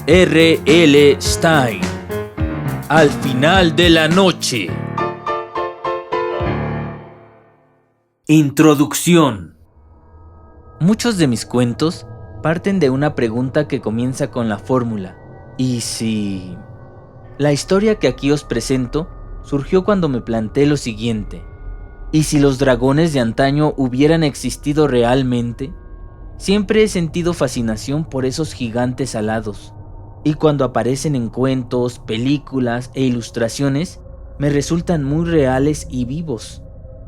R.L. Stine. Al final de la noche. Introducción. Muchos de mis cuentos parten de una pregunta que comienza con la fórmula ¿y si? La historia que aquí os presento surgió cuando me planteé lo siguiente: ¿y si los dragones de antaño hubieran existido realmente? Siempre he sentido fascinación por esos gigantes alados, y cuando aparecen en cuentos, películas e ilustraciones, me resultan muy reales y vivos.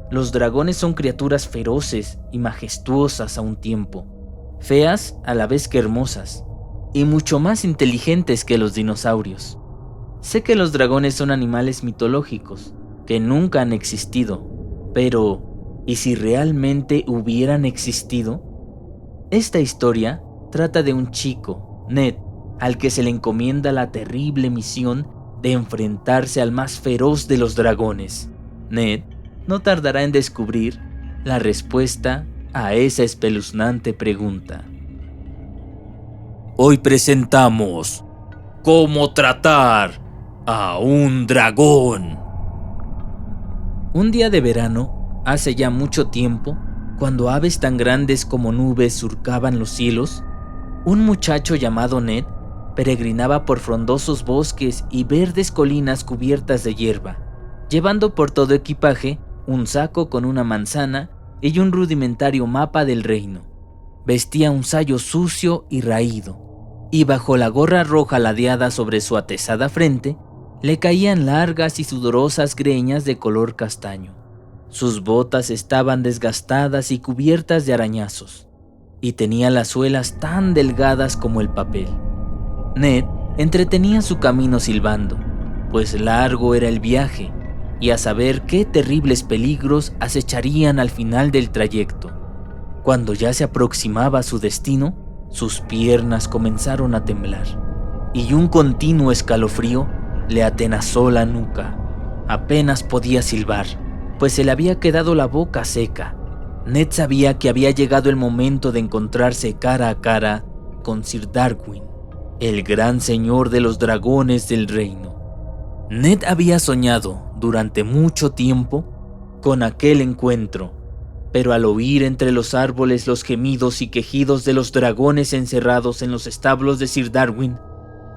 Los dragones son criaturas feroces y majestuosas a un tiempo, feas a la vez que hermosas, y mucho más inteligentes que los dinosaurios. Sé que los dragones son animales mitológicos, que nunca han existido, pero ¿y si realmente hubieran existido? Esta historia trata de un chico, Ned, al que se le encomienda la terrible misión de enfrentarse al más feroz de los dragones. Ned no tardará en descubrir la respuesta a esa espeluznante pregunta. Hoy presentamos ¿cómo tratar a un dragón? Un día de verano, hace ya mucho tiempo, cuando aves tan grandes como nubes surcaban los cielos, un muchacho llamado Ned peregrinaba por frondosos bosques y verdes colinas cubiertas de hierba, llevando por todo equipaje un saco con una manzana y un rudimentario mapa del reino. Vestía un sayo sucio y raído, y bajo la gorra roja ladeada sobre su atezada frente, le caían largas y sudorosas greñas de color castaño. Sus botas estaban desgastadas y cubiertas de arañazos, y tenía las suelas tan delgadas como el papel. Ned entretenía su camino silbando, pues largo era el viaje, y a saber qué terribles peligros acecharían al final del trayecto. Cuando ya se aproximaba a su destino, sus piernas comenzaron a temblar, y un continuo escalofrío le atenazó la nuca. Apenas podía silbar, pues se le había quedado la boca seca. Ned sabía que había llegado el momento de encontrarse cara a cara con Sir Darwin, el gran señor de los dragones del reino. Ned había soñado durante mucho tiempo con aquel encuentro, pero al oír entre los árboles los gemidos y quejidos de los dragones encerrados en los establos de Sir Darwin,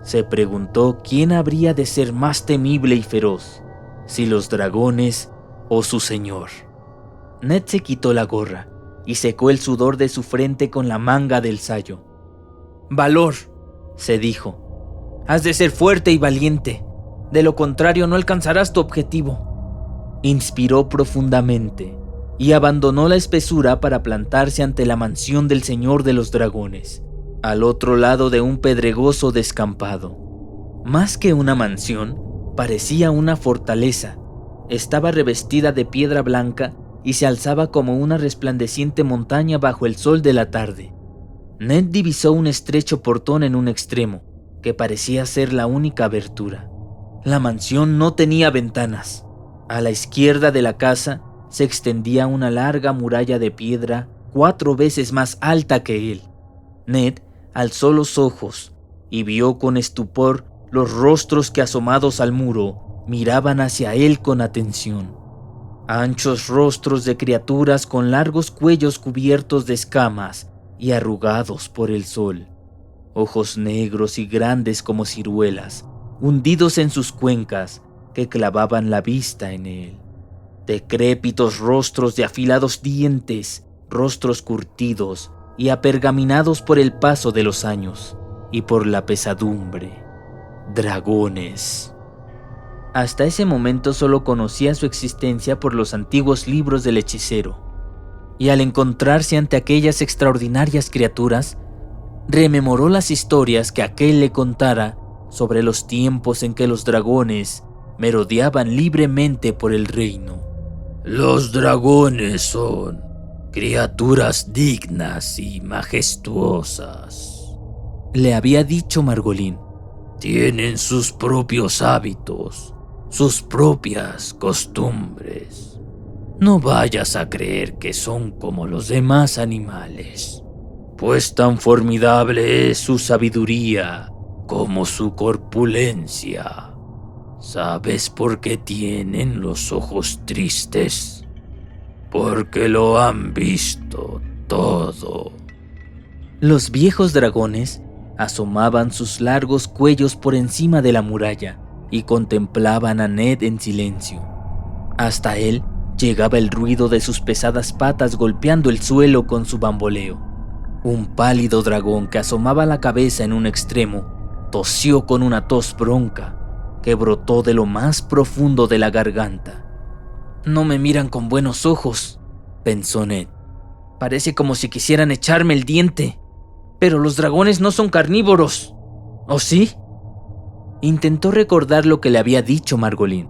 se preguntó quién habría de ser más temible y feroz, si los dragones o su señor. Ned se quitó la gorra y secó el sudor de su frente con la manga del sayo. «Valor», se dijo. «Has de ser fuerte y valiente. De lo contrario no alcanzarás tu objetivo». Inspiró profundamente y abandonó la espesura para plantarse ante la mansión del señor de los dragones, al otro lado de un pedregoso descampado. Más que una mansión, parecía una fortaleza. Estaba revestida de piedra blanca y se alzaba como una resplandeciente montaña bajo el sol de la tarde. Ned divisó un estrecho portón en un extremo, que parecía ser la única abertura. La mansión no tenía ventanas. A la izquierda de la casa se extendía una larga muralla de piedra 4 veces más alta que él. Ned alzó los ojos y vio con estupor los rostros que, asomados al muro, miraban hacia él con atención. Anchos rostros de criaturas con largos cuellos cubiertos de escamas y arrugados por el sol. Ojos negros y grandes como ciruelas, hundidos en sus cuencas, que clavaban la vista en él. Decrépitos rostros de afilados dientes, rostros curtidos y apergaminados por el paso de los años y por la pesadumbre. Dragones. Hasta ese momento solo conocía su existencia por los antiguos libros del hechicero, y al encontrarse ante aquellas extraordinarias criaturas, rememoró las historias que aquel le contara sobre los tiempos en que los dragones merodeaban libremente por el reino. Los dragones son criaturas dignas y majestuosas, le había dicho Margolín. Tienen sus propios hábitos, sus propias costumbres. No vayas a creer que son como los demás animales, pues tan formidable es su sabiduría como su corpulencia. ¿Sabes por qué tienen los ojos tristes? Porque lo han visto todo. Los viejos dragones asomaban sus largos cuellos por encima de la muralla y contemplaban a Ned en silencio. Hasta él llegaba el ruido de sus pesadas patas golpeando el suelo con su bamboleo. Un pálido dragón que asomaba la cabeza en un extremo tosió con una tos bronca que brotó de lo más profundo de la garganta. «No me miran con buenos ojos», pensó Ned. «Parece como si quisieran echarme el diente. Pero los dragones no son carnívoros. ¿O sí?». Intentó recordar lo que le había dicho Margolin.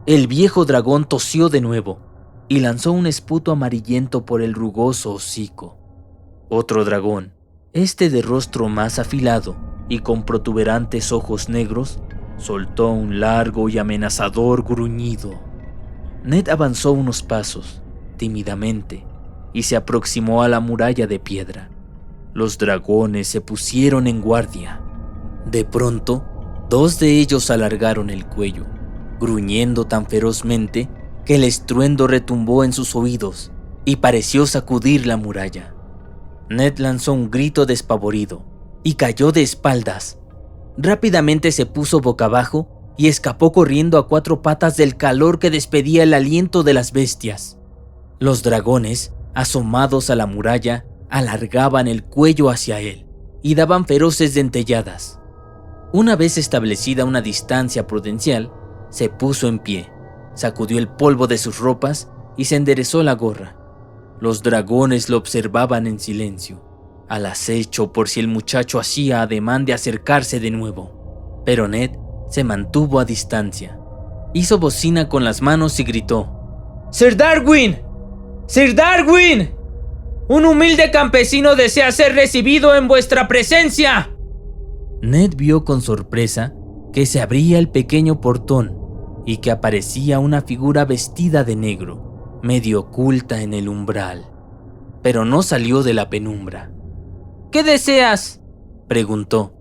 El viejo dragón tosió de nuevo y lanzó un esputo amarillento por el rugoso hocico. Otro dragón, este de rostro más afilado y con protuberantes ojos negros, soltó un largo y amenazador gruñido. Ned avanzó unos pasos, tímidamente, y se aproximó a la muralla de piedra. Los dragones se pusieron en guardia. De pronto, 2 de ellos alargaron el cuello, gruñendo tan ferozmente que el estruendo retumbó en sus oídos y pareció sacudir la muralla. Ned lanzó un grito despavorido y cayó de espaldas. Rápidamente se puso boca abajo y escapó corriendo a 4 patas del calor que despedía el aliento de las bestias. Los dragones, asomados a la muralla, alargaban el cuello hacia él y daban feroces dentelladas. Una vez establecida una distancia prudencial, se puso en pie, sacudió el polvo de sus ropas y se enderezó la gorra. Los dragones lo observaban en silencio, al acecho por si el muchacho hacía ademán de acercarse de nuevo. Pero Ned se mantuvo a distancia. Hizo bocina con las manos y gritó: «¡Sir Darwin! ¡Sir Darwin! ¡Un humilde campesino desea ser recibido en vuestra presencia!». Ned vio con sorpresa que se abría el pequeño portón y que aparecía una figura vestida de negro, medio oculta en el umbral. Pero no salió de la penumbra. «¿Qué deseas?», preguntó.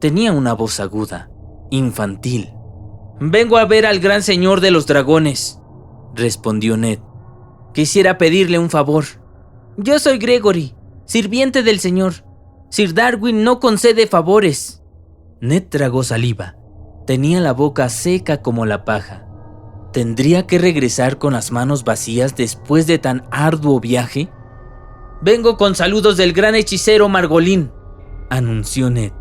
Tenía una voz aguda, infantil. «Vengo a ver al gran señor de los dragones», respondió Ned. «Quisiera pedirle un favor». «Yo soy Gregory, sirviente del señor. Sir Darwin no concede favores». Ned tragó saliva. Tenía la boca seca como la paja. ¿Tendría que regresar con las manos vacías después de tan arduo viaje? «Vengo con saludos del gran hechicero Margolin», anunció Ned.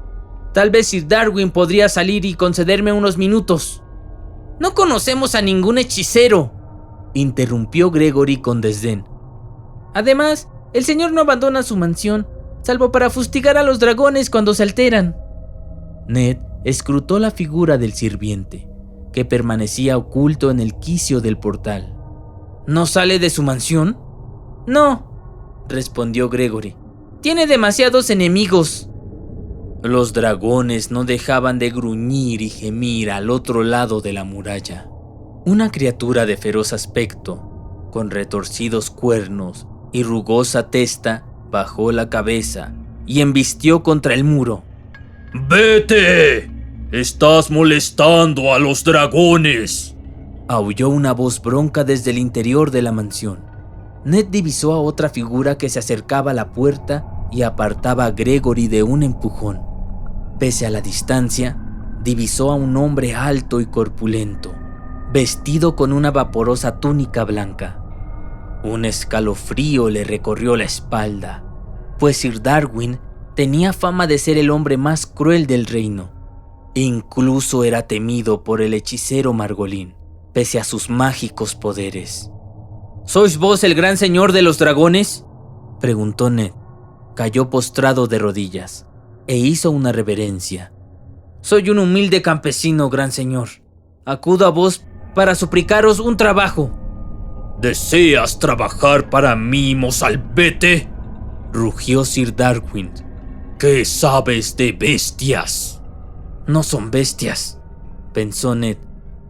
«Tal vez Sir Darwin podría salir y concederme unos minutos». «No conocemos a ningún hechicero», interrumpió Gregory con desdén. «Además, el señor no abandona su mansión, salvo para fustigar a los dragones cuando se alteran». Ned escrutó la figura del sirviente, que permanecía oculto en el quicio del portal. «¿No sale de su mansión?». «No», respondió Gregory. «Tiene demasiados enemigos». Los dragones no dejaban de gruñir y gemir al otro lado de la muralla. Una criatura de feroz aspecto, con retorcidos cuernos y rugosa testa, bajó la cabeza y embistió contra el muro. «¡Vete! ¡Estás molestando a los dragones!», aulló una voz bronca desde el interior de la mansión. Ned divisó a otra figura que se acercaba a la puerta y apartaba a Gregory de un empujón. Pese a la distancia, divisó a un hombre alto y corpulento, vestido con una vaporosa túnica blanca. Un escalofrío le recorrió la espalda, pues Sir Darwin tenía fama de ser el hombre más cruel del reino. Incluso era temido por el hechicero Margolin, pese a sus mágicos poderes. «¿Sois vos el gran señor de los dragones?», preguntó Ned. Cayó postrado de rodillas e hizo una reverencia. «Soy un humilde campesino, gran señor. Acudo a vos para suplicaros un trabajo». «¿Deseas trabajar para mí, mozalbete?», rugió Sir Darwin. «¿Qué sabes de bestias?». «No son bestias», pensó Ned.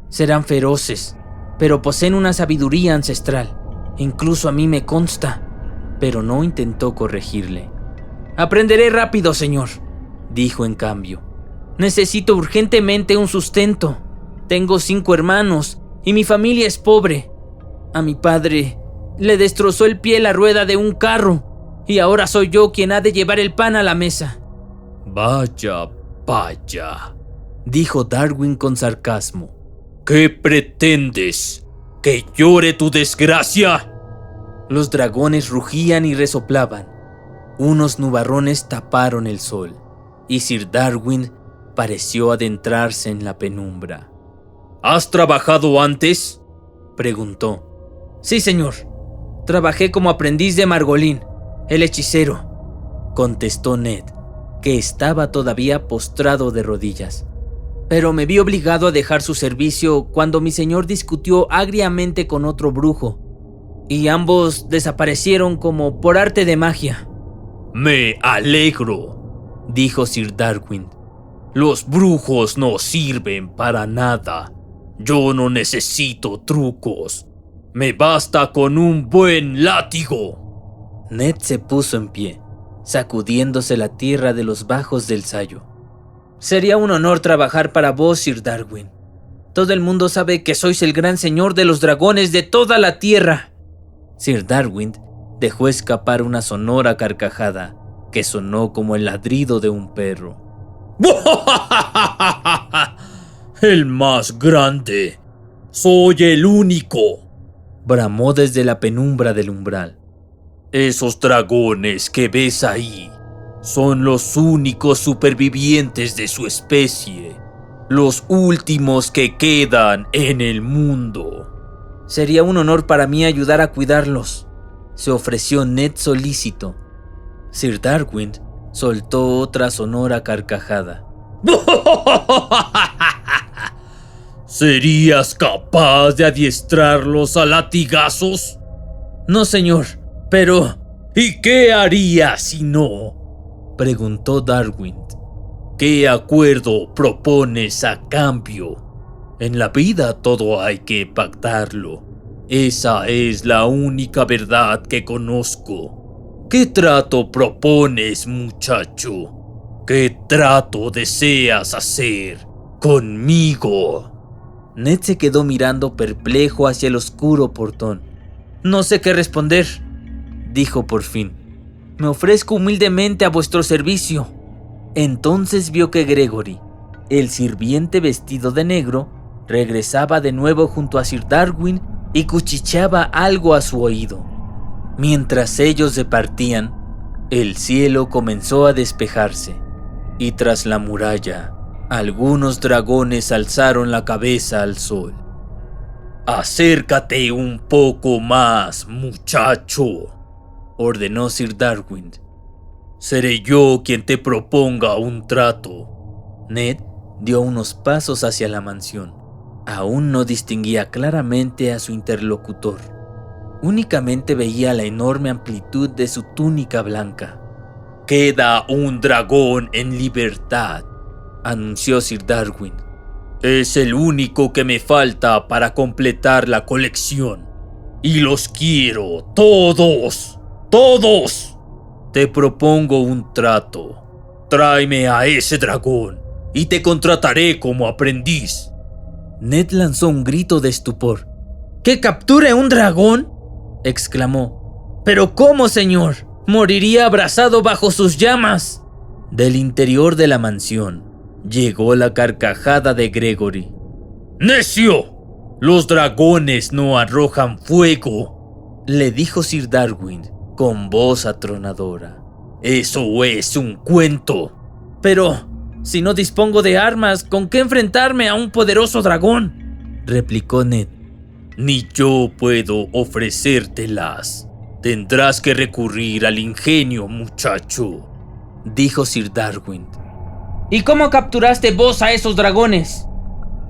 «Serán feroces, pero poseen una sabiduría ancestral. Incluso a mí me consta». Pero no intentó corregirle. «Aprenderé rápido, señor», dijo en cambio. Necesito urgentemente un sustento. Tengo 5 hermanos y mi familia es pobre. A mi padre le destrozó el pie la rueda de un carro y ahora soy yo quien ha de llevar el pan a la mesa. Vaya, dijo Darwin con sarcasmo. ¿Qué pretendes? ¿Que llore tu desgracia? Los dragones rugían y resoplaban. Unos nubarrones taparon el sol y Sir Darwin pareció adentrarse en la penumbra. ¿Has trabajado antes?, preguntó. Sí, señor. Trabajé como aprendiz de Margolín, el hechicero, contestó Ned, que estaba todavía postrado de rodillas. Pero me vi obligado a dejar su servicio cuando mi señor discutió agriamente con otro brujo, y ambos desaparecieron como por arte de magia. Me alegro, dijo Sir Darwin. Los brujos no sirven para nada. Yo no necesito trucos. Me basta con un buen látigo. Ned se puso en pie, sacudiéndose la tierra de los bajos del sayo. Sería un honor trabajar para vos, Sir Darwin. Todo el mundo sabe que sois el gran señor de los dragones de toda la tierra. Sir Darwin dejó escapar una sonora carcajada que sonó como el ladrido de un perro. El más grande. Soy el único, bramó desde la penumbra del umbral. Esos dragones que ves ahí son los únicos supervivientes de su especie, los últimos que quedan en el mundo. Sería un honor para mí ayudar a cuidarlos, se ofreció Ned solícito. Sir Darwin soltó otra sonora carcajada. ¿Serías capaz de adiestrarlos a latigazos? No, señor, pero... ¿Y qué harías si no?, preguntó Darwin. ¿Qué acuerdo propones a cambio? En la vida todo hay que pactarlo. Esa es la única verdad que conozco. ¿Qué trato propones, muchacho? ¿Qué trato deseas hacer conmigo? Ned se quedó mirando perplejo hacia el oscuro portón. No sé qué responder, dijo por fin. Me ofrezco humildemente a vuestro servicio. Entonces vio que Gregory, el sirviente vestido de negro, regresaba de nuevo junto a Sir Darwin y cuchicheaba algo a su oído. Mientras ellos se partían, el cielo comenzó a despejarse, y tras la muralla, algunos dragones alzaron la cabeza al sol. «Acércate un poco más, muchacho», ordenó Sir Darwin. «Seré yo quien te proponga un trato». Ned dio unos pasos hacia la mansión. Aún no distinguía claramente a su interlocutor. Únicamente veía la enorme amplitud de su túnica blanca. «Queda un dragón en libertad», anunció Sir Darwin. «Es el único que me falta para completar la colección. Y los quiero todos, todos. Te propongo un trato. Tráeme a ese dragón y te contrataré como aprendiz». Ned lanzó un grito de estupor. ¿Que capture un dragón?, exclamó. ¿Pero cómo, señor? Moriría abrazado bajo sus llamas. Del interior de la mansión llegó la carcajada de Gregory. ¡Necio! Los dragones no arrojan fuego, le dijo Sir Darwin con voz atronadora. Eso es un cuento. Pero, si no dispongo de armas, ¿con qué enfrentarme a un poderoso dragón?, replicó Ned. Ni yo puedo ofrecértelas. Tendrás que recurrir al ingenio, muchacho, dijo Sir Darwin. ¿Y cómo capturaste vos a esos dragones?,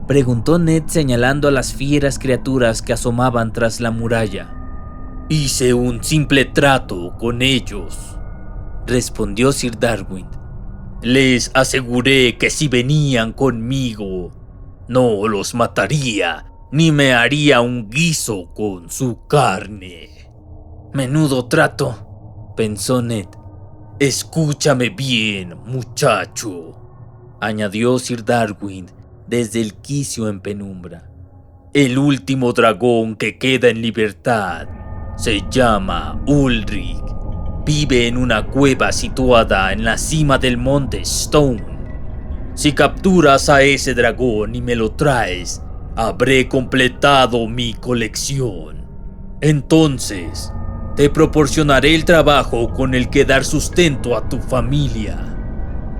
preguntó Ned señalando a las fieras criaturas que asomaban tras la muralla. Hice un simple trato con ellos, respondió Sir Darwin. Les aseguré que si venían conmigo, no los mataría ni me haría un guiso con su carne. Menudo trato, pensó Ned. Escúchame bien, muchacho. añadió Sir Darwin desde el quicio en penumbra. El último dragón que queda en libertad se llama Ulrich. Vive en una cueva situada en la cima del monte Stone. Si capturas a ese dragón y me lo traes, habré completado mi colección. Entonces, te proporcionaré el trabajo con el que dar sustento a tu familia.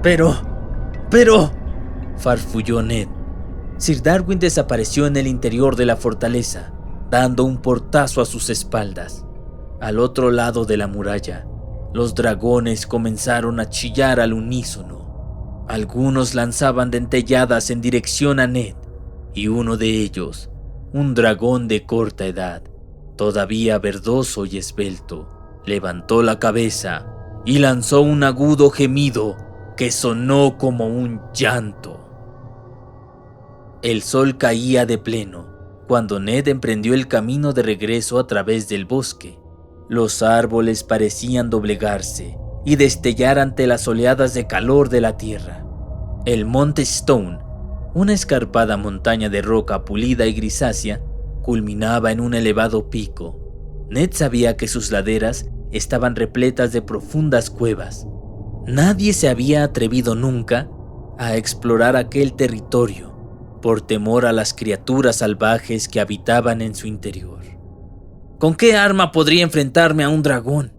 Pero... farfulló Ned. Sir Darwin desapareció en el interior de la fortaleza, dando un portazo a sus espaldas. Al otro lado de la muralla, los dragones comenzaron a chillar al unísono. Algunos lanzaban dentelladas en dirección a Ned, y uno de ellos, un dragón de corta edad, todavía verdoso y esbelto, levantó la cabeza y lanzó un agudo gemido que sonó como un llanto. El sol caía de pleno cuando Ned emprendió el camino de regreso a través del bosque. Los árboles parecían doblegarse y destellar ante las oleadas de calor de la tierra. El monte Stone, una escarpada montaña de roca pulida y grisácea, culminaba en un elevado pico. Ned sabía que sus laderas estaban repletas de profundas cuevas. Nadie se había atrevido nunca a explorar aquel territorio por temor a las criaturas salvajes que habitaban en su interior. ¿Con qué arma podría enfrentarme a un dragón?,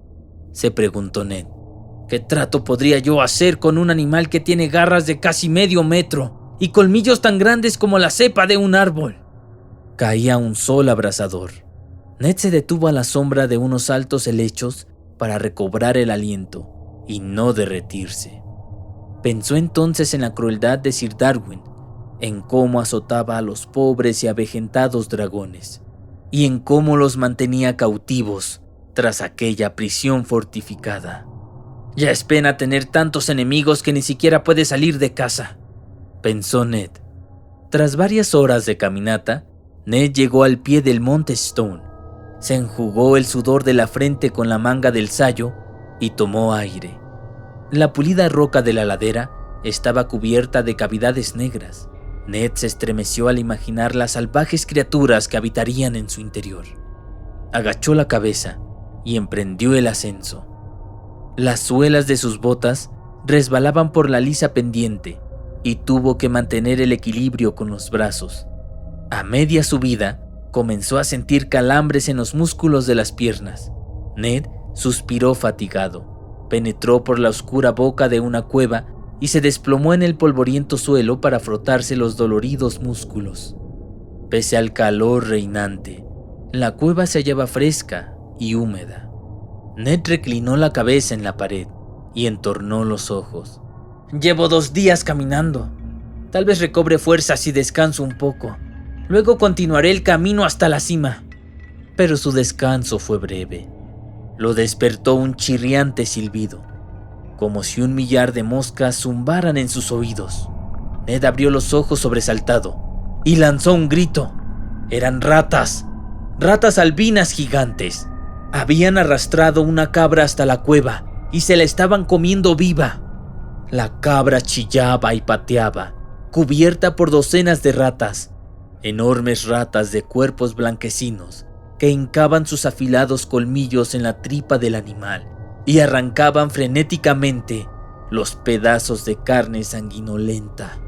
se preguntó Ned. ¿Qué trato podría yo hacer con un animal que tiene garras de casi medio metro y colmillos tan grandes como la cepa de un árbol? Caía un sol abrasador. Ned se detuvo a la sombra de unos altos helechos para recobrar el aliento y no derretirse. Pensó entonces en la crueldad de Sir Darwin, en cómo azotaba a los pobres y avejentados dragones, y en cómo los mantenía cautivos tras aquella prisión fortificada. Ya es pena tener tantos enemigos que ni siquiera puede salir de casa, pensó Ned. Tras varias horas de caminata, Ned llegó al pie del monte Stone. Se enjugó el sudor de la frente con la manga del sayo y tomó aire. La pulida roca de la ladera estaba cubierta de cavidades negras. Ned se estremeció al imaginar las salvajes criaturas que habitarían en su interior. Agachó la cabeza y emprendió el ascenso. Las suelas de sus botas resbalaban por la lisa pendiente y tuvo que mantener el equilibrio con los brazos. A media subida, comenzó a sentir calambres en los músculos de las piernas. Ned suspiró fatigado, penetró por la oscura boca de una cueva y se desplomó en el polvoriento suelo para frotarse los doloridos músculos. Pese al calor reinante, la cueva se hallaba fresca y húmeda. Ned reclinó la cabeza en la pared y entornó los ojos. Llevo 2 días caminando. Tal vez recobre fuerzas y descanso un poco. Luego continuaré el camino hasta la cima. Pero su descanso fue breve. Lo despertó un chirriante silbido, como si 1 millar de moscas zumbaran en sus oídos. Ned abrió los ojos sobresaltado y lanzó un grito. Eran ratas albinas gigantes. Habían arrastrado una cabra hasta la cueva y se la estaban comiendo viva. La cabra chillaba y pateaba, cubierta por docenas de ratas, enormes ratas de cuerpos blanquecinos que hincaban sus afilados colmillos en la tripa del animal y arrancaban frenéticamente los pedazos de carne sanguinolenta.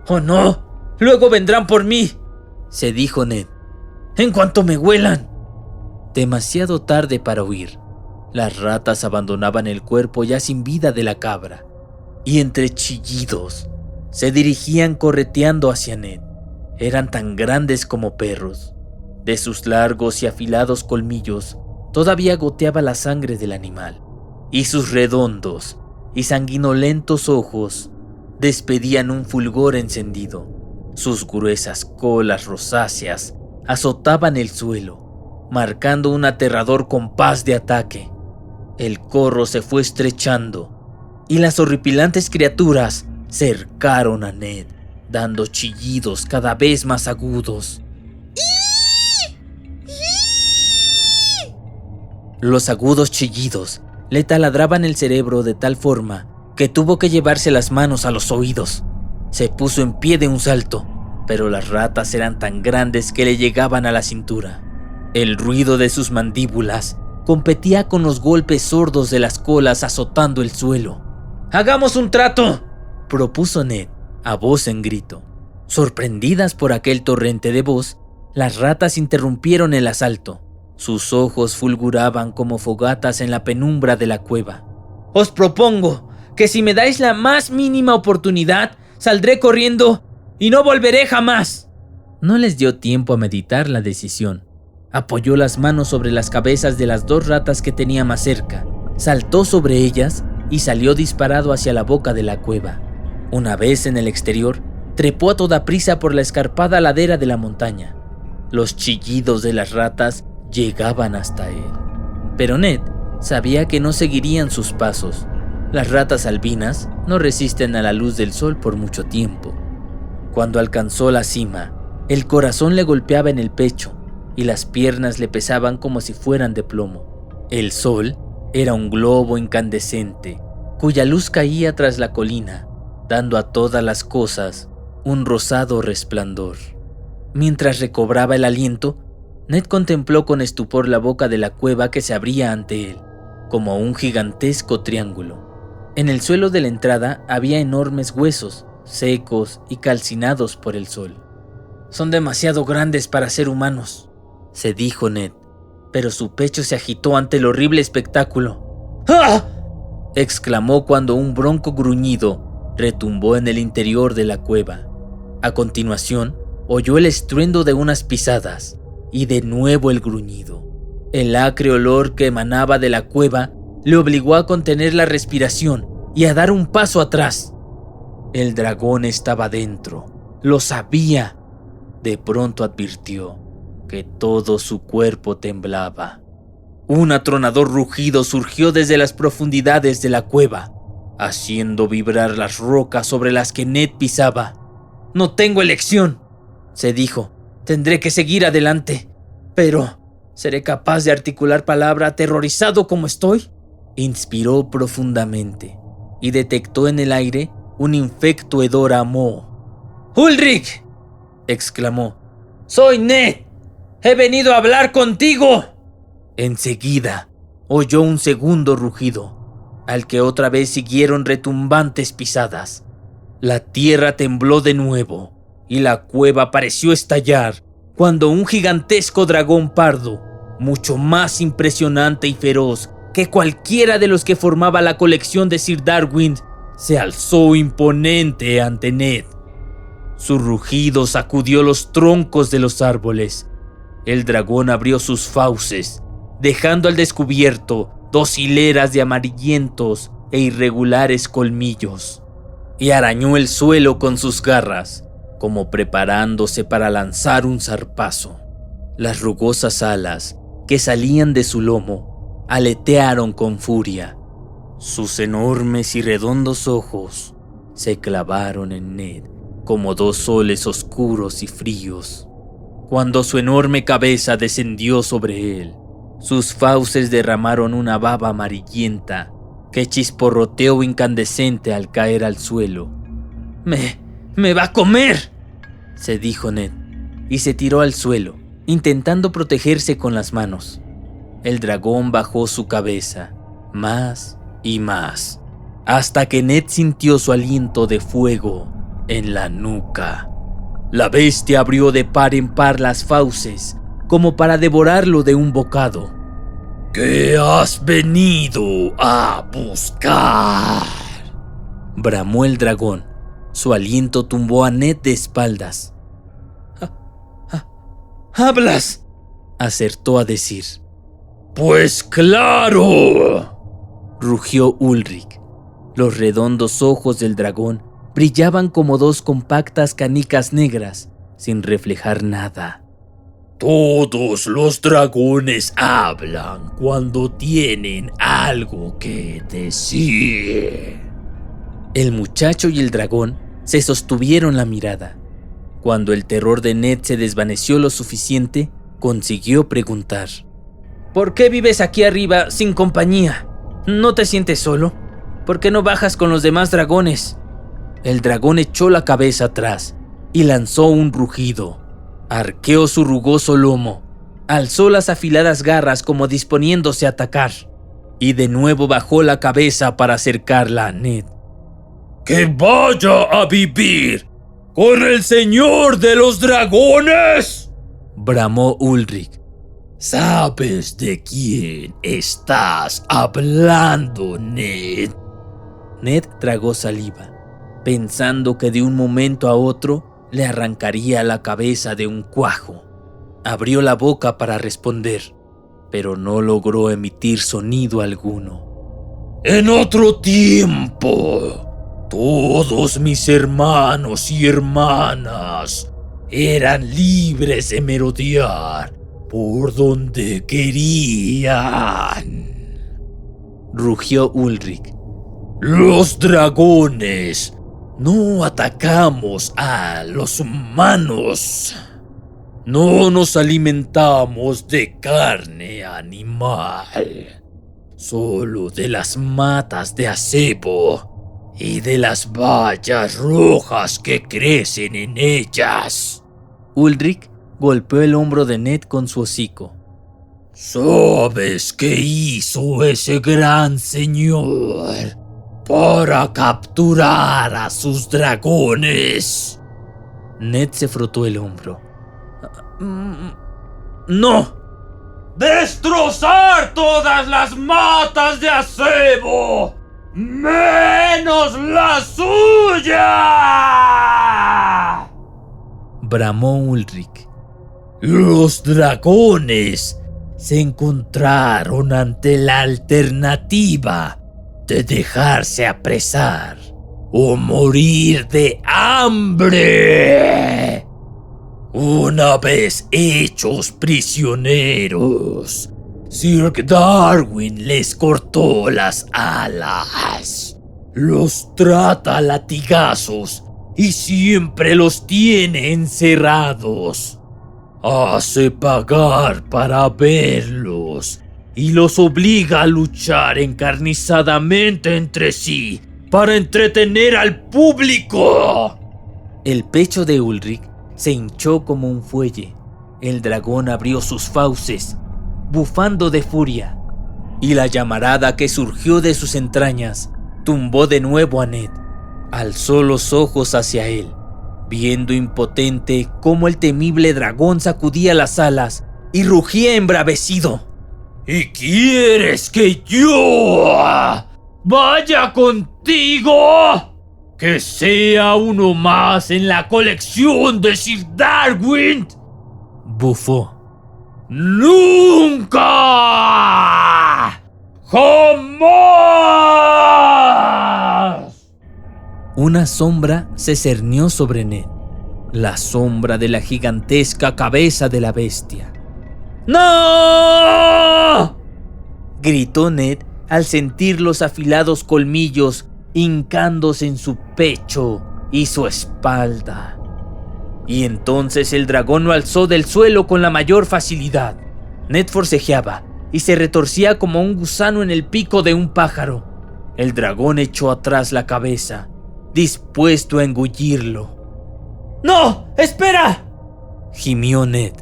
¡Oh no! ¡Luego vendrán por mí!, se dijo Ned. ¡En cuanto me huelan! Demasiado tarde para huir. Las ratas abandonaban el cuerpo ya sin vida de la cabra, y entre chillidos se dirigían correteando hacia Ned. Eran tan grandes como perros. De sus largos y afilados colmillos todavía goteaba la sangre del animal, y sus redondos y sanguinolentos ojos despedían un fulgor encendido. Sus gruesas colas rosáceas azotaban el suelo, marcando un aterrador compás de ataque. El corro se fue estrechando y las horripilantes criaturas cercaron a Ned, dando chillidos cada vez más agudos. Los agudos chillidos le taladraban el cerebro de tal forma que tuvo que llevarse las manos a los oídos. Se puso en pie de un salto, pero las ratas eran tan grandes que le llegaban a la cintura. El ruido de sus mandíbulas competía con los golpes sordos de las colas azotando el suelo. ¡Hagamos un trato!, propuso Ned, a voz en grito. Sorprendidas por aquel torrente de voz, las ratas interrumpieron el asalto. Sus ojos fulguraban como fogatas en la penumbra de la cueva. Os propongo que si me dais la más mínima oportunidad, saldré corriendo y no volveré jamás. No les dio tiempo a meditar la decisión. Apoyó las manos sobre las cabezas de las 2 ratas que tenía más cerca, saltó sobre ellas y salió disparado hacia la boca de la cueva. Una vez en el exterior, trepó a toda prisa por la escarpada ladera de la montaña. Los chillidos de las ratas llegaban hasta él. Pero Ned sabía que no seguirían sus pasos. Las ratas albinas no resisten a la luz del sol por mucho tiempo. Cuando alcanzó la cima, el corazón le golpeaba en el pecho y las piernas le pesaban como si fueran de plomo. El sol era un globo incandescente, cuya luz caía tras la colina, dando a todas las cosas un rosado resplandor. Mientras recobraba el aliento, Ned contempló con estupor la boca de la cueva que se abría ante él, como un gigantesco triángulo. En el suelo de la entrada había enormes huesos, secos y calcinados por el sol. Son demasiado grandes para ser humanos, se dijo Ned, pero su pecho se agitó ante el horrible espectáculo. ¡Ah!, exclamó cuando un bronco gruñido retumbó en el interior de la cueva. A continuación, oyó el estruendo de unas pisadas y de nuevo el gruñido. El acre olor que emanaba de la cueva le obligó a contener la respiración y a dar un paso atrás. El dragón estaba dentro, lo sabía. De pronto advirtió que todo su cuerpo temblaba. Un atronador rugido surgió desde las profundidades de la cueva, haciendo vibrar las rocas sobre las que Ned pisaba. No tengo elección, se dijo. Tendré que seguir adelante. Pero, ¿seré capaz de articular palabra aterrorizado como estoy? Inspiró profundamente y detectó en el aire un infecto hedor a moho. ¡Ulrich!, exclamó. ¡Soy Ned! ¡He venido a hablar contigo! Enseguida oyó un segundo rugido, al que otra vez siguieron retumbantes pisadas. La tierra tembló de nuevo y la cueva pareció estallar cuando un gigantesco dragón pardo, mucho más impresionante y feroz que cualquiera de los que formaba la colección de Sir Darwin, se alzó imponente ante Ned. Su rugido sacudió los troncos de los árboles. El dragón abrió sus fauces, dejando al descubierto 2 hileras de amarillentos e irregulares colmillos, y arañó el suelo con sus garras, como preparándose para lanzar un zarpazo. Las rugosas alas que salían de su lomo aletearon con furia. Sus enormes y redondos ojos se clavaron en Ned como 2 soles oscuros y fríos. Cuando su enorme cabeza descendió sobre él, sus fauces derramaron una baba amarillenta que chisporroteó incandescente al caer al suelo. ¡Me va a comer!, se dijo Ned, y se tiró al suelo, intentando protegerse con las manos. El dragón bajó su cabeza, más y más, hasta que Ned sintió su aliento de fuego en la nuca. La bestia abrió de par en par las fauces, como para devorarlo de un bocado. ¿Qué has venido a buscar?, bramó el dragón. Su aliento tumbó a Ned de espaldas. «¡Hablas!», acertó a decir. «Pues claro», rugió Ulrich. Los redondos ojos del dragón brillaban como 2 compactas canicas negras, sin reflejar nada. «Todos los dragones hablan cuando tienen algo que decir». El muchacho y el dragón se sostuvieron la mirada. Cuando el terror de Ned se desvaneció lo suficiente, consiguió preguntar: «¿Por qué vives aquí arriba sin compañía? ¿No te sientes solo? ¿Por qué no bajas con los demás dragones?» El dragón echó la cabeza atrás y lanzó un rugido. Arqueó su rugoso lomo, alzó las afiladas garras como disponiéndose a atacar, y de nuevo bajó la cabeza para acercarla a Ned. ¡Que vaya a vivir con el señor de los dragones!, bramó Ulrich. ¿Sabes de quién estás hablando, Ned? Ned tragó saliva, pensando que de un momento a otro le arrancaría la cabeza de un cuajo. Abrió la boca para responder, pero no logró emitir sonido alguno. En otro tiempo, todos mis hermanos y hermanas eran libres de merodear por donde querían, rugió Ulrich. Los dragones no atacamos a los humanos. No nos alimentamos de carne animal, solo de las matas de acebo y de las bayas rojas que crecen en ellas. Ulrich golpeó el hombro de Ned con su hocico. ¿Sabes qué hizo ese gran señor para capturar a sus dragones? Ned se frotó el hombro. No. ¡Destrozar todas las matas de acebo! ¡Menos la suya!, bramó Ulrich. Los dragones se encontraron ante la alternativa de dejarse apresar o morir de hambre. Una vez hechos prisioneros, Sir Darwin les cortó las alas, los trata a latigazos y siempre los tiene encerrados. Hace pagar para verlos y los obliga a luchar encarnizadamente entre sí para entretener al público. El pecho de Ulrich se hinchó como un fuelle. El dragón abrió sus fauces, bufando de furia, y la llamarada que surgió de sus entrañas tumbó de nuevo a Ned. Alzó los ojos hacia él, viendo impotente cómo el temible dragón sacudía las alas y rugía embravecido. ¿Y quieres que yo vaya contigo? ¿Que sea uno más en la colección de Sir Darwin?, bufó. ¡Nunca! ¡Jamás! Una sombra se cernió sobre Ned, la sombra de la gigantesca cabeza de la bestia. ¡No!, gritó Ned al sentir los afilados colmillos hincándose en su pecho y su espalda. Y entonces el dragón lo alzó del suelo con la mayor facilidad. Ned forcejeaba y se retorcía como un gusano en el pico de un pájaro. El dragón echó atrás la cabeza, dispuesto a engullirlo. ¡No! ¡Espera!, gimió Ned.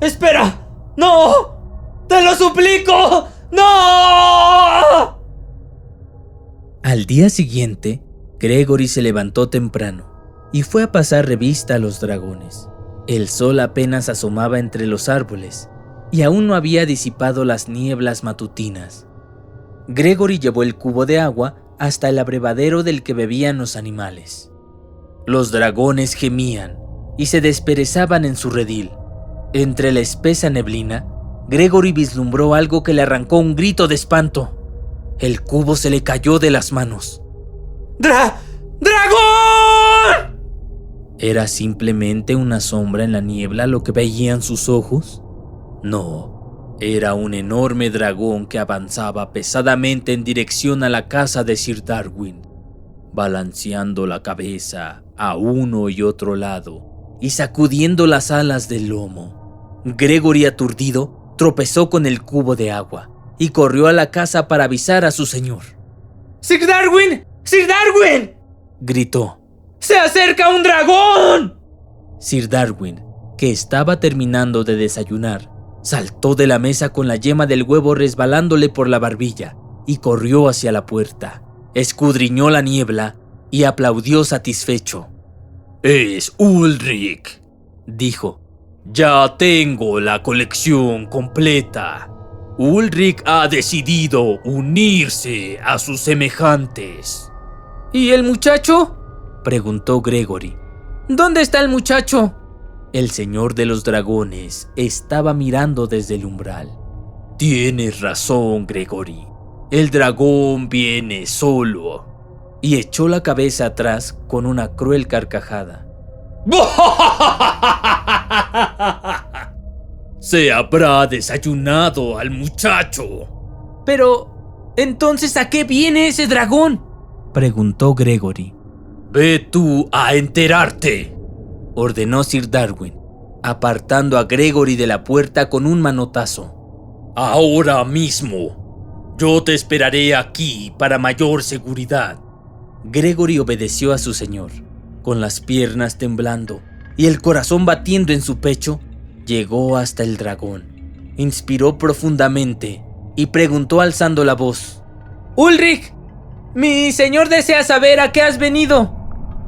¡Espera! ¡No! ¡Te lo suplico! ¡No! Al día siguiente, Gregory se levantó temprano y fue a pasar revista a los dragones. El sol apenas asomaba entre los árboles y aún no había disipado las nieblas matutinas. Gregory llevó el cubo de agua hasta el abrevadero del que bebían los animales. Los dragones gemían y se desperezaban en su redil. Entre la espesa neblina, Gregory vislumbró algo que le arrancó un grito de espanto. El cubo se le cayó de las manos. ¡Dragón! ¿Era simplemente una sombra en la niebla lo que veían sus ojos? No, era un enorme dragón que avanzaba pesadamente en dirección a la casa de Sir Darwin, balanceando la cabeza a uno y otro lado y sacudiendo las alas del lomo. Gregory, aturdido, tropezó con el cubo de agua y corrió a la casa para avisar a su señor. ¡Sir Darwin! ¡Sir Darwin!, gritó. ¡Se acerca un dragón! Sir Darwin, que estaba terminando de desayunar, saltó de la mesa con la yema del huevo resbalándole por la barbilla y corrió hacia la puerta. Escudriñó la niebla y aplaudió satisfecho. «Es Ulrich», dijo. «Ya tengo la colección completa. Ulrich ha decidido unirse a sus semejantes». ¿Y el muchacho?, preguntó Gregory. ¿Dónde está el muchacho? El señor de los dragones estaba mirando desde el umbral. «Tienes razón, Gregory. El dragón viene solo». Y echó la cabeza atrás con una cruel carcajada. «Se habrá desayunado al muchacho». Pero, ¿entonces a qué viene ese dragón?, preguntó Gregory. «Ve tú a enterarte», ordenó Sir Darwin, apartando a Gregory de la puerta con un manotazo. «Ahora mismo. Yo te esperaré aquí para mayor seguridad». Gregory obedeció a su señor. Con las piernas temblando y el corazón batiendo en su pecho, llegó hasta el dragón. Inspiró profundamente y preguntó alzando la voz: «Ulrich, mi señor desea saber a qué has venido».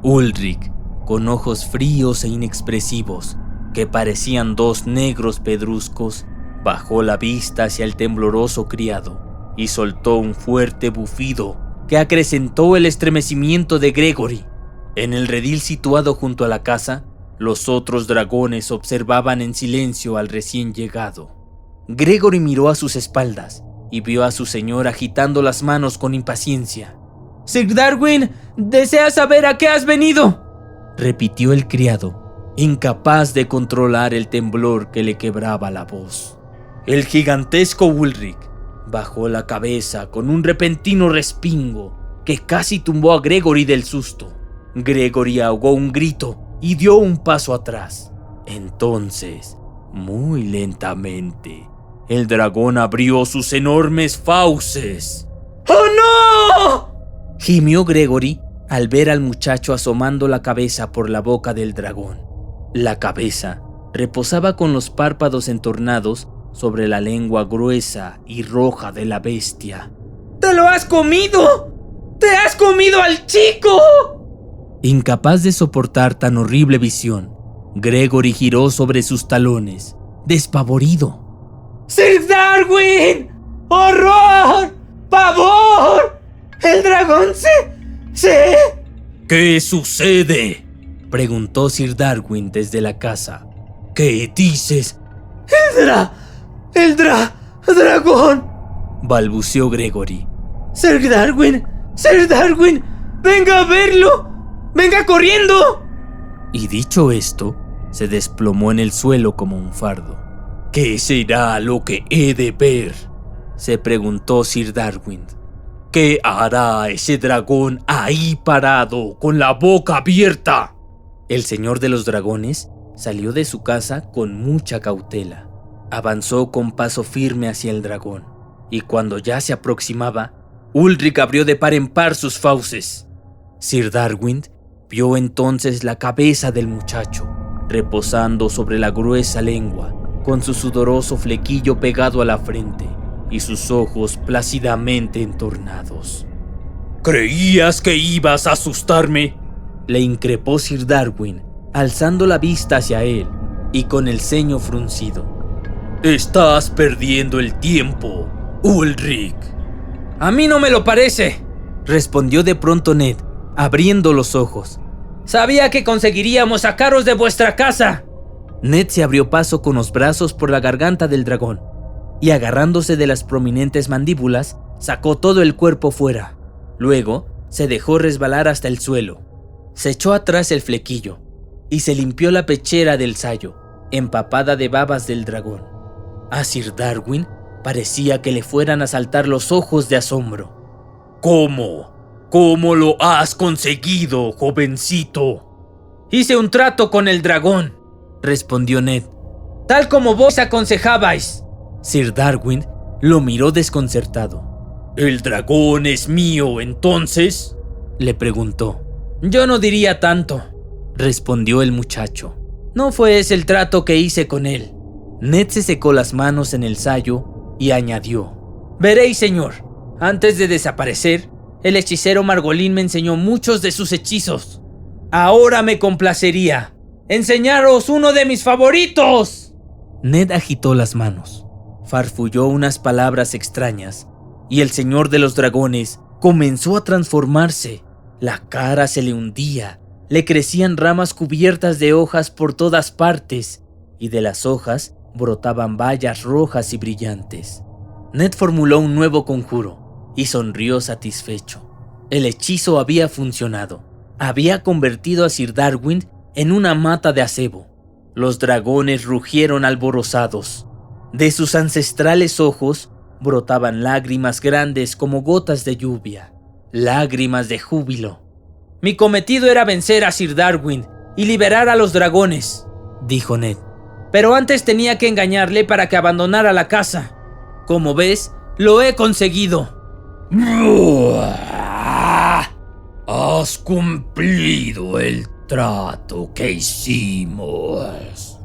Ulrich, con ojos fríos e inexpresivos, que parecían dos negros pedruscos, bajó la vista hacia el tembloroso criado y soltó un fuerte bufido que acrecentó el estremecimiento de Gregory. En el redil situado junto a la casa, los otros dragones observaban en silencio al recién llegado. Gregory miró a sus espaldas y vio a su señor agitando las manos con impaciencia. «Sir Darwin, desea saber a qué has venido», repitió el criado, incapaz de controlar el temblor que le quebraba la voz. El gigantesco Ulrich bajó la cabeza con un repentino respingo que casi tumbó a Gregory del susto. Gregory ahogó un grito y dio un paso atrás. Entonces, muy lentamente, el dragón abrió sus enormes fauces. ¡Oh no!, gimió Gregory al ver al muchacho asomando la cabeza por la boca del dragón. La cabeza reposaba con los párpados entornados sobre la lengua gruesa y roja de la bestia. ¡Te lo has comido! ¡Te has comido al chico! Incapaz de soportar tan horrible visión, Gregory giró sobre sus talones, despavorido. ¡Sir Darwin! ¡Horror! ¡Pavor! ¡El dragón se... ¿Qué sucede?, preguntó Sir Darwin desde la casa. ¿Qué dices? ¡El dragón!, balbuceó Gregory. ¡Sir Darwin! ¡Venga a verlo! ¡Venga corriendo! Y dicho esto, se desplomó en el suelo como un fardo. ¿Qué será lo que he de ver?, se preguntó Sir Darwin. ¿Qué hará ese dragón ahí parado, con la boca abierta? El señor de los dragones salió de su casa con mucha cautela. Avanzó con paso firme hacia el dragón, y cuando ya se aproximaba, Ulrich abrió de par en par sus fauces. Sir Darwin vio entonces la cabeza del muchacho, reposando sobre la gruesa lengua, con su sudoroso flequillo pegado a la frente y sus ojos plácidamente entornados. «¿Creías que ibas a asustarme?», le increpó Sir Darwin, alzando la vista hacia él y con el ceño fruncido. «Estás perdiendo el tiempo, Ulrich». «A mí no me lo parece», respondió de pronto Ned, abriendo los ojos. «Sabía que conseguiríamos sacaros de vuestra casa». Ned se abrió paso con los brazos por la garganta del dragón y, agarrándose de las prominentes mandíbulas, sacó todo el cuerpo fuera. Luego se dejó resbalar hasta el suelo. Se echó atrás el flequillo y se limpió la pechera del sayo, empapada de babas del dragón. A Sir Darwin parecía que le fueran a saltar los ojos de asombro. ¿Cómo lo has conseguido, jovencito? «Hice un trato con el dragón», respondió Ned. «Tal como vos aconsejabais». Sir Darwin lo miró desconcertado. «¿El dragón es mío, entonces?», le preguntó. Yo no diría tanto, respondió el muchacho. No fue ese el trato que hice con él. Ned se secó las manos en el sayo y añadió: Veréis, señor, antes de desaparecer, el hechicero Margolín me enseñó muchos de sus hechizos. Ahora me complacería enseñaros uno de mis favoritos. Ned agitó las manos, farfulló unas palabras extrañas y el señor de los dragones comenzó a transformarse. La cara se le hundía, le crecían ramas cubiertas de hojas por todas partes y de las hojas brotaban bayas rojas y brillantes. Ned formuló un nuevo conjuro y sonrió satisfecho. El hechizo había funcionado. Había convertido a Sir Darwin en una mata de acebo. Los dragones rugieron alborozados. De sus ancestrales ojos brotaban lágrimas grandes como gotas de lluvia, lágrimas de júbilo. Mi cometido era vencer a Sir Darwin y liberar a los dragones, dijo Ned. Pero antes tenía que engañarle para que abandonara la casa. Como ves, lo he conseguido. Has cumplido el trato que hicimos,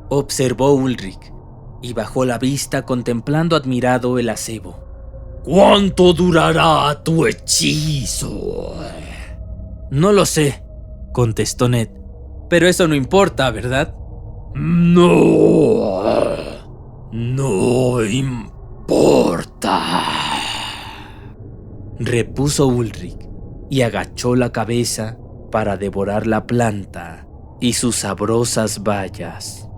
observó Ulrich, y bajó la vista contemplando admirado el acebo. ¿Cuánto durará tu hechizo? No lo sé, contestó Ned, pero eso no importa, ¿verdad? No importa, repuso Ulrich, y agachó la cabeza para devorar la planta y sus sabrosas bayas.